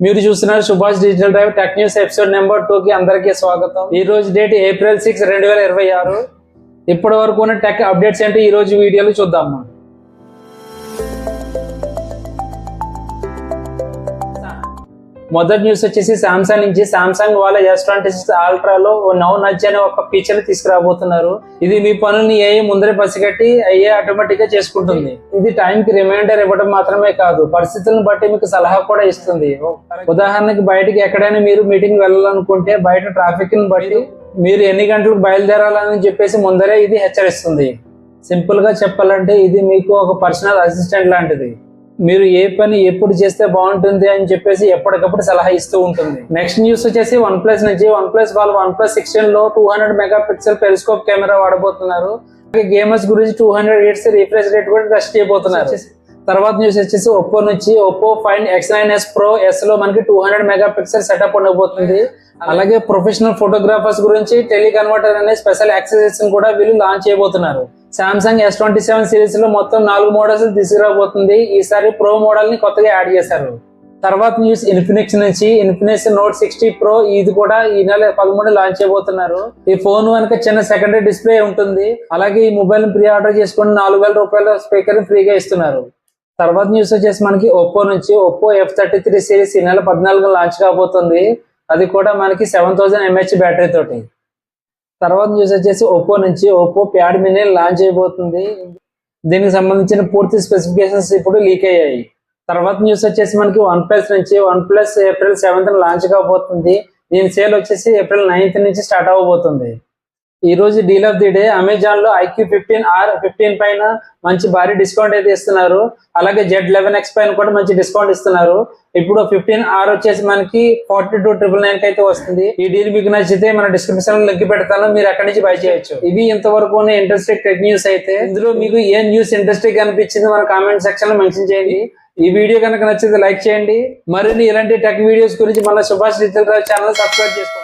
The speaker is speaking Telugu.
మీరు చూస్తున్నారు Subhash digital drive tech news episode number 2 కి అందరికీ స్వాగతం. ఈ రోజు డేట్ ఏప్రిల్ 6, 2026. ఇప్పటి వరకు ఉన్న టెక్ అప్డేట్స్ ఏంటో ఈ రోజు వీడియోలో చూద్దాం. మొదటి న్యూస్ వచ్చేసి సామ్సంగ్ నుంచి సామ్సంగ్ వాళ్ళ S26 అల్ట్రాలో నౌ నడ్జ్ అనే ఒక ఫీచర్ తీసుకురాబోతున్నారు. ఇది మీ పనుల్ని ముందరే పసిగట్టి ఆటోమేటిక్ గా చేసుకుంటుంది. ఇది టైం కి రిమైండర్ ఇవ్వడం మాత్రమే కాదు, పరిస్థితులను బట్టి మీకు సలహా కూడా ఇస్తుంది. ఉదాహరణకి బయటకి ఎక్కడైనా మీరు మీటింగ్ వెళ్ళాలనుకుంటే బయట ట్రాఫిక్ ని బట్టి మీరు ఎన్ని గంటలకు బయలుదేరాలని చెప్పేసి ముందరే ఇది హెచ్చరిస్తుంది. సింపుల్ గా చెప్పాలంటే ఇది మీకు ఒక పర్సనల్ అసిస్టెంట్ లాంటిది. మీరు ఏ పని ఎప్పుడు చేస్తే బాగుంటుంది అని చెప్పేసి ఎప్పటికప్పుడు సలహా ఇస్తూ ఉంటుంది. నెక్స్ట్ న్యూస్ వచ్చేసి OnePlus నుంచి OnePlus వాళ్ళు OnePlus 16 లో 200 మెగాపిక్సెల్ పెరిస్కోప్ కెమెరా వాడబోతున్నారు. గేమర్స్ గురించి 200 Hz రిఫ్రెష్ రేట్ కూడా టెస్ట్ చేయబోతున్నారు. తర్వాత న్యూస్ వచ్చేసి ఒప్పో నుంచి Oppo Find X9s Pro S లో మనకి 200 మెగాపిక్సెల్ సెటప్ ఉండబోతుంది. అలాగే ప్రొఫెషనల్ ఫోటోగ్రాఫర్స్ గురించి టెలికన్వర్టర్ అనే స్పెషల్ యాక్సెసరీస్ కూడా వీళ్ళు లాంచ్ చేయబోతున్నారు. సామ్సంగ్ S27 సిరీస్ లో మొత్తం 4 మోడల్స్ తీసుకురాబోతుంది. ఈసారి ప్రో మోడల్ ని కొత్తగా యాడ్ చేశారు. తర్వాత న్యూస్ ఇన్ఫినిక్స్ నుంచి ఇన్ఫినిక్స్ Note 60 Pro ఇది కూడా ఈ నెల 13 లాంచ్ చేయబోతున్నారు. ఈ ఫోన్ వెనక చిన్న సెకండరీ డిస్ప్లే ఉంటుంది. అలాగే ఈ మొబైల్ ప్రీ ఆర్డర్ చేసుకుని 4000 రూపాయల స్పీకర్ ఫ్రీగా ఇస్తున్నారు. తర్వాత న్యూస్ వచ్చేసి మనకి ఒప్పో నుంచి ఒప్పో F33 సిరీస్ ఈ నెల 14 లాంచ్ కాబోతుంది. అది కూడా మనకి 7000 mAh బ్యాటరీ తోటి. తర్వాత న్యూస్ వచ్చేసి ఒప్పో నుంచి ఒప్పో ప్యాడ్ మినీ లాంచ్ అయిపోతుంది. దీనికి సంబంధించిన పూర్తి స్పెసిఫికేషన్స్ ఇప్పుడు లీక్ అయ్యాయి. తర్వాత న్యూస్ వచ్చేసి మనకి OnePlus నుంచి OnePlus ఏప్రిల్ 7th లాంచ్ కాబోతుంది. దీని సేల్ వచ్చేసి ఏప్రిల్ 9th నుంచి స్టార్ట్ అవ్వబోతుంది. ఈ రోజు deal of the day Amazon లో iQ15 పైన మంచి భారీ డిస్కౌంట్ అయితే ఇస్తున్నారు. అలాగే Z11X పైన కూడా మంచి డిస్కౌంట్ ఇస్తున్నారు. ఇప్పుడు 15R వచ్చేసి మనకి 42,999 అయితే వస్తుంది. ఈ డీల్ మీకు నచ్చితే మన డిస్క్రిప్షన్ లో లింక్ పెడతాను, మీరు అక్కడి నుంచి బై చేయొచ్చు. ఇవి ఇంతవరకు ఇంట్రెస్టింగ్ టెక్ న్యూస్ అయితే ఇందులో మీకు ఏ న్యూస్ ఇంట్రెస్టింగ్ అనిపించింది మన కామెంట్ సెక్షన్ లో మెన్షన్ చేయండి. ఈ వీడియో కనుక నచ్చితే లైక్ చేయండి. మరిన్ని ఇలాంటి టెక్ వీడియోస్ గురించి మన Subhash digital drive channel subscribe చేసుకోండి.